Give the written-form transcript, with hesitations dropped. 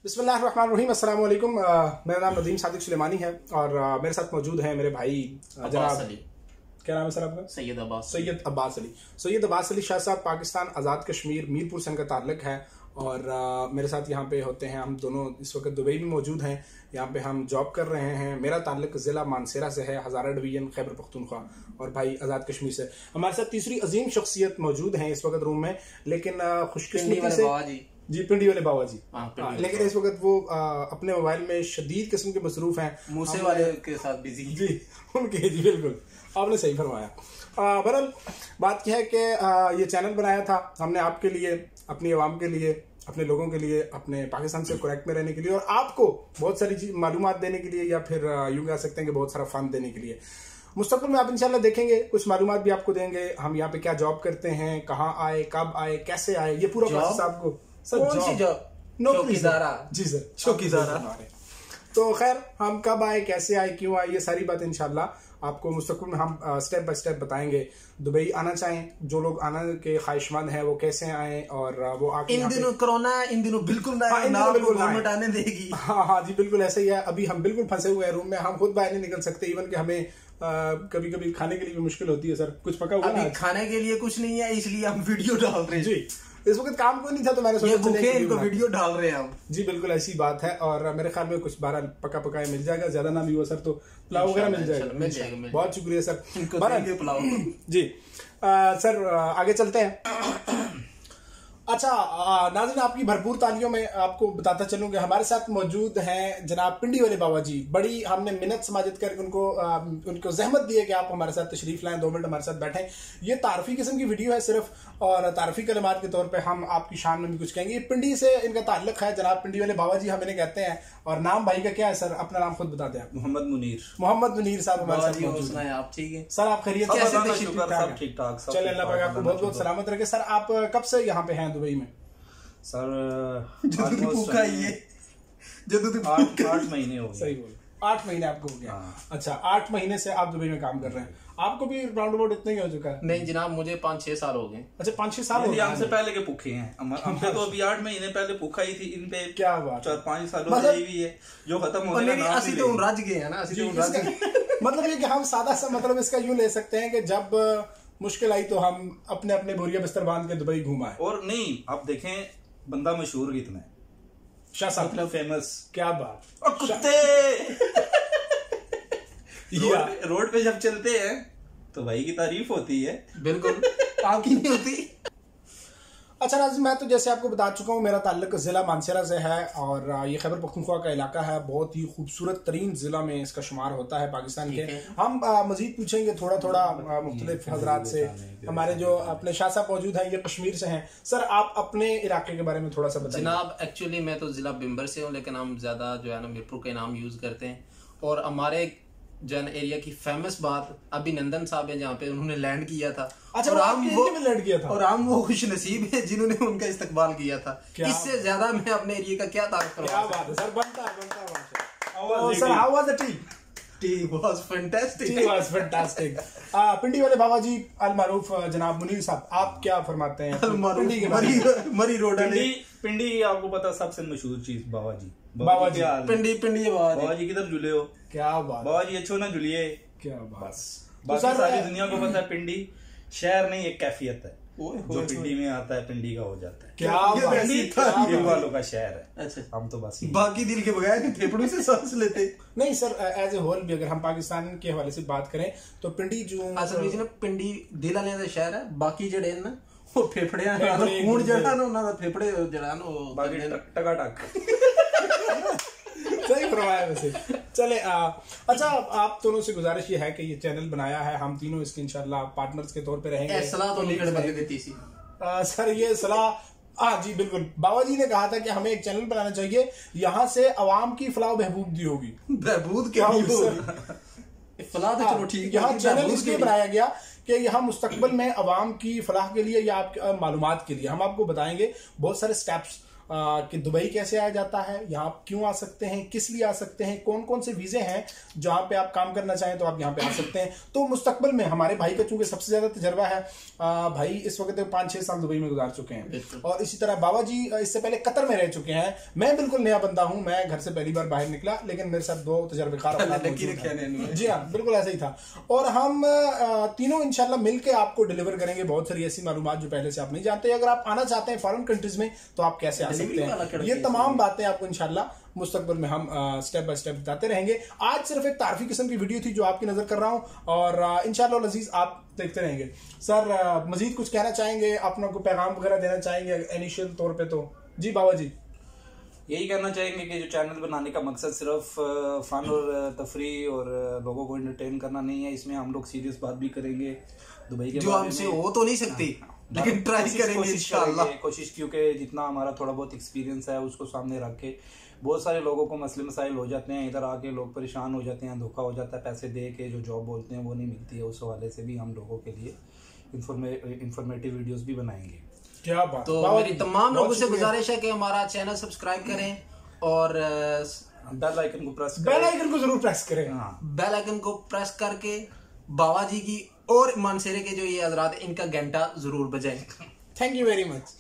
बिस्मिल्लाहिर्रहमानिर्रहीम, अस्सलाम वालेकुम। मेरा नाम नदीम सादिक सुलेमानी है और मेरे साथ मौजूद हैं मेरे भाई जनाब, क्या नाम है सर आपका? सैयद अब्बास अली। सैयद अब्बास अली शाह साहब पाकिस्तान आज़ाद कश्मीर मीरपुर से इनका ताल्लुक है और मेरे साथ यहाँ पे होते हैं। हम दोनों इस वक्त दुबई में मौजूद हैं, यहाँ पे हम जॉब कर रहे हैं। मेरा ताल्लुक ज़िला मानसेरा से है, हज़ारा डिवीजन खैबर पख्तूनख्वा, और भाई आज़ाद कश्मीर से। हमारे साथ तीसरी अजीम शख्सियत मौजूद हैं इस वक्त रूम में, लेकिन खुशकिस्मती से जी पिंडी वाले बाबा जी, लेकिन इस वक्त वो अपने मोबाइल में शदीद किस्म के मसरूफ हैं, मूसे वाले के साथ बिजी जी उनके जी बिल्कुल आपने सही फरमाया। बहरहाल बात यह है कि ये चैनल बनाया था हमने आपके लिए, अपनी आवाम के लिए, अपने लोगों के लिए, अपने पाकिस्तान से कनेक्ट में रहने के लिए और आपको बहुत सारी मालूमात देने के लिए, या फिर यूँ कह सकते हैं कि बहुत सारा फन देने के लिए। मुस्तकबिल में आप इंशाल्लाह देखेंगे, कुछ मालूमात भी आपको देंगे, हम यहाँ पे क्या जॉब करते हैं, कहाँ आए, कब आए, कैसे आए, ये पूरा प्रोसेस आपको। कौन सी जॉब? चौकीदारा। जी सर, चौकीदारा। तो खैर हम कब आए, कैसे आए, क्यों आए, ये सारी बात इंशाल्लाह आपको मुस्तकबिल में हम स्टेप बाय स्टेप बताएंगे। दुबई आना चाहें, जो लोग आना के ख्वाहिशमंद हैं, वो कैसे आए और वो आके इन दिनों कोरोना है, इन दिनों बिल्कुल ना गवर्नमेंट आने देगी। हाँ जी बिल्कुल ऐसा ही है। अभी हम बिल्कुल फंसे हुए हैं रूम में, हम खुद बाहर नहीं निकल सकते। इवन कि हमें कभी कभी खाने के लिए भी मुश्किल होती है। सर कुछ पका हुआ अभी खाने के लिए कुछ नहीं है, इसलिए हम वीडियो डाल रहे हैं। जी इस वक्त काम कोई नहीं था तो मैंने सोचा इनको वीडियो डाल रहे हैं हम। जी बिल्कुल ऐसी बात है। और मेरे ख्याल में कुछ 12 पका पकाया मिल जाएगा, ज्यादा ना भी हुआ सर तो पुलाव वगैरह मिल जाएगा। बहुत शुक्रिया सर, पुलाव जी। सर आगे चलते हैं। अच्छा नाज़रीन, आपकी भरपूर तालियों में आपको बताता चलूं कि हमारे साथ मौजूद हैं जनाब पिंडी वाले बाबा जी। बड़ी हमने मिन्नत समाजत करके उनको जहमत दी है कि आप हमारे साथ तशरीफ लाएं, 2 मिनट हमारे साथ बैठें। ये तारफी किस्म की वीडियो है सिर्फ, और तारफी कलमात के तौर पे हम आपकी शान में भी कुछ कहेंगे। पिंडी से इनका ताल्लुक है, जनाब पिंडी वाले बाबा जी हम इन्हें कहते हैं। और नाम भाई का क्या है सर? अपना नाम खुद बता दें आप। मोहम्मद मुनीर साहब हमारे साथ मौजूद हैं। आप ठीक है सर? आप खैरियत? सब ठीक ठाक। चलिए अल्लाह पाक आपको बहुत बहुत सलामत रखे। सर आप कब से यहाँ पे हैं दुबई में? सर 8 महीने हो गए। सही बोल, 8 महीने आपको हो गया। अच्छा 8 महीने से आप दुबई में काम कर रहे हैं। आपको भी राउंड अबाउट इतना ही हो चुका है? नहीं जनाब, मुझे 5-6 साल हो गए। अच्छा 5-6 साल हो गए। हमसे पहले के भूखे हैं। हमसे तो अभी 8 महीने पहले भूखा ही थी। इन पे क्या बात, 4-5 सालों से भी है जो खत्म हो गया। असली तो रज गए हैं ना, असली तो रज गए। मतलब ये कि हम सादा सा मतलब इसका यूं ले सकते हैं कि जब मुश्किल आई तो हम अपने अपने बोरिया बिस्तर बांध के दुबई घूमा है। और नहीं आप देखें बंदा मशहूर कितना है, शाह साहब मतलब फेमस। क्या बात। और कुत्ते रोड पे जब चलते हैं तो भाई की तारीफ होती है। बिल्कुल आपकी नहीं होती। अच्छा नाज़रीन, मैं तो जैसे आपको बता चुका हूँ मेरा ताल्लुक ज़िला मानसेरा से है और ये खैबर पख्तूनख्वा का इलाका है। बहुत ही खूबसूरत तरीन ज़िला में इसका शुमार होता है पाकिस्तान के। हम मजीद पूछेंगे थोड़ा थोड़ा मुख्तलिफ हजरात से। हमारे जो अपने शाह साहब मौजूद हैं ये कश्मीर से हैं। सर आप अपने इलाके के बारे में थोड़ा सा बताइए। जनाब एक्चुअली मैं तो ज़िला बिम्बर से हूँ, लेकिन हम ज़्यादा जो है ना भरपूर का नाम यूज़ करते हैं। और हमारे जन एरिया की फेमस बात अभी नंदन साहब है जहाँ पे उन्होंने लैंड किया था। अच्छा और में लैंड किया था, और हम वो खुश नसीब है जिन्होंने उनका इस्तकबाल किया था। इससे ज्यादा मैं अपने एरिया का क्या तारीफ करूं। क्या बात है सर, बनता है। Sir how was the tea? Tea was fantastic. Tea was fantastic. Pindi वाले बाबा जी अल मारूफ जनाब मुनीर साहब, आप क्या फरमाते हैं पिंडी के बारे में? मरी रोड पिंडी आपको पता सबसे मशहूर चीज बाबा जी। पिंडी बाबा जी किधर जुले हो? क्या बात। बाबा जी अच्छो ना जुलिए। क्या बात। बाकी सारी दुनिया को पता है पिंडी शहर नहीं एक कैफियत है, जो पिंडी में आता है पिंडी का हो जाता है। क्या दिल वालों का शहर है। अच्छा हम तो बस बाकी दिल के बगैर फेफड़ों से सांस लेते नहीं सर। एज ए होल भी अगर हम पाकिस्तान के हवाले से बात करें तो पिंडी जो असल में पिंडी दिल वाले का शहर है। बाकी जड़े ना वो फेफड़े खून जड़ा ना उन्होंने फेफड़े जड़ा ना वो बाकी टकाटक। सही करवाया वैसे। चले अच्छा आप दोनों से गुजारिश ये है कि ये चैनल बनाया है, हम तीनों इसके इंशाल्लाह पार्टनर्स के तौर पे रहेंगे। सलाह तो निकट बदल देती सी सर ये सलाह। हाँ जी बिल्कुल, बाबा जी ने कहा था कि हमें एक चैनल बनाना चाहिए, यहाँ से अवाम की फलाह बहबूदी होगी। बहबूद क्या होगी? फलाह तो चलो ठीक है। यहाँ चैनल इसलिए बनाया गया कि यहाँ मुस्तकबिल में अवाम की फलाह के लिए या आपके मालूमात के लिए हम आपको बताएंगे बहुत सारे स्टेप्स कि दुबई कैसे आया जाता है, यहाँ आप क्यों आ सकते हैं, किस लिए आ सकते हैं, कौन कौन से वीजे हैं जहाँ पे आप काम करना चाहें तो आप यहाँ पे आ सकते हैं। तो मुस्तकबिल में हमारे भाई का चूंकि सबसे ज्यादा तजर्बा है, भाई इस वक्त 5-6 साल दुबई में गुजार चुके हैं, और इसी तरह बाबा जी इससे पहले कतर में रह चुके हैं। मैं बिल्कुल नया बंदा हूं, मैं घर से पहली बार बाहर निकला, लेकिन मेरे साथ 2 तजर्बेकार जी हाँ बिल्कुल ऐसा ही था। और हम तीनों इंशाल्लाह मिलके आपको डिलीवर करेंगे बहुत सारी ऐसी मालूमात जो पहले से आप नहीं जानते। अगर आप आना चाहते हैं फॉरेन कंट्रीज में तो आप कैसे आ सकते हैं, ये तमाम बातें आपको इंशाल्लाह मुस्तकबिल में हम स्टेप बाय स्टेप बताते रहेंगे। आज सिर्फ एक तारीफी किस्म की वीडियो थी जो आपकी नजर कर रहा हूं, और इंशाल्लाह अजीज आप देखते रहेंगे। सर मजीद कुछ कहना चाहेंगे, अपना कोई पैगाम वगैरह देना चाहेंगे इनिशियल तौर पे? तो जी बाबा जी यही कहना चाहेंगे कि जो चैनल बनाने का मकसद सिर्फ फन और तफरी और लोगों को एंटरटेन करना नहीं है, इसमें हम लोग सीरियस बात भी करेंगे दुबई के जो हमसे हो तो नहीं सकती, लेकिन ट्राई करेंगे इंशाल्लाह कोशिश, क्योंकि जितना हमारा थोड़ा बहुत एक्सपीरियंस है उसको सामने रख के बहुत सारे लोगों को मसले मसाइल हो जाते हैं, इधर आके लोग परेशान हो जाते हैं, धोखा हो जाता है, पैसे दे के जो जॉब बोलते हैं वो नहीं मिलती है। उस हवाले से भी हम लोगों के लिए इंफॉर्मेटिव वीडियोस भी बनाएंगे। क्या बात। तो मेरी तमाम लोगों से गुजारिश है कि हमारा चैनल सब्सक्राइब करें और बेल आइकन को प्रेस करें, बेल आइकन को जरूर प्रेस करें। हाँ, बेल आइकन को प्रेस करके बाबा जी की और मानसेरे के जो ये हजरात इनका घंटा जरूर बजाएं। Thank you very much.